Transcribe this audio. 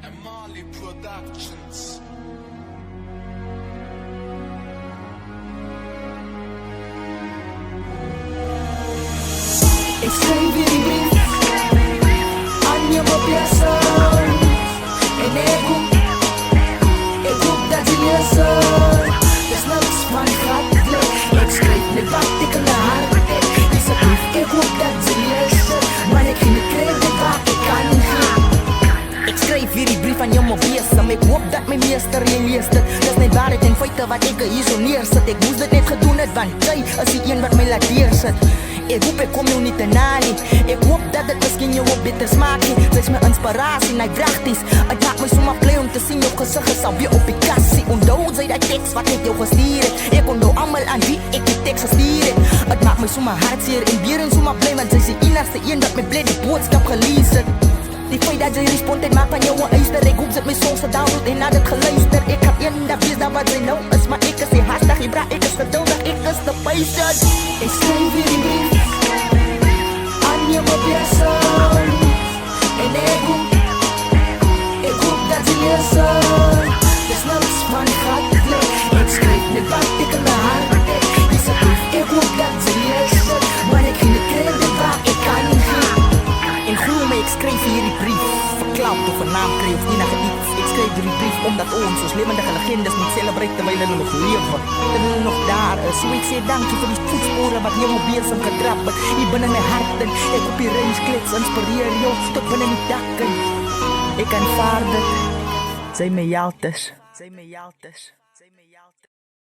Amali Productions. Escrevi a minha motivação. Ego da direção. There's no one hot. Escrevi bate com a arte. Isa brief ego da direção. Maar ik ging het krijgen waar ik kan gaan. Ik schrijf hierdie brief aan jou mobiesem. Ek hoop dat my meester jy lees dit. Dis net waarheid en feite wat ek hier so neersit. Ek moes dit net gedoen het want jy is die een wat my laat deursit. Ek hoop ek kom jou nie te na nie. Ek hoop dat dit miskien jou op beter smaak nie. Sy is my inspirasie, my pragties. Het maak my sommer blij om te sien jou gesig is alweer op die kassie. Onthou sy die tekst wat ek jou gestuur het. Ek onthou almal aan wie ek die tekst gestuur het. Het maak my sommer hartseer en weer en sommer blij want sy is die enigste een wat my blij die boodskap gelees het. Die feit dat jy respond het maak van jou een eister. Ek hoop sit my songs gedownload en na dit geluister. Ek kan eendag wees dat wat sy nou is. Maar ek is die haastig, Ibra, ek is geduldig, ek is te patient. Ek skryf hierdie brief aan jou motivação. En ek hoop dat jy lees. Dis niks van gat. Ek skryf net wat ek in my hart het. Dis een brief, ek hoop dat jy lees. Maar ek ging het krijgen waar ek kan gaan. En glo my, ek skryf hierdie brief verklapt of 'n naam kry of enige iets. Ek skryf hierdie brief omdat ons lewendige legendes moet celebrate terwyl hulle nog lewe, terwyl hulle nog daar is. So ek sê dankie vir die voetspore wat jou besig getrap het hier binne my hart en ek op die reisklets inspireer jou tot binne die dakke. Ek aanvaar dit. Sy my heltes.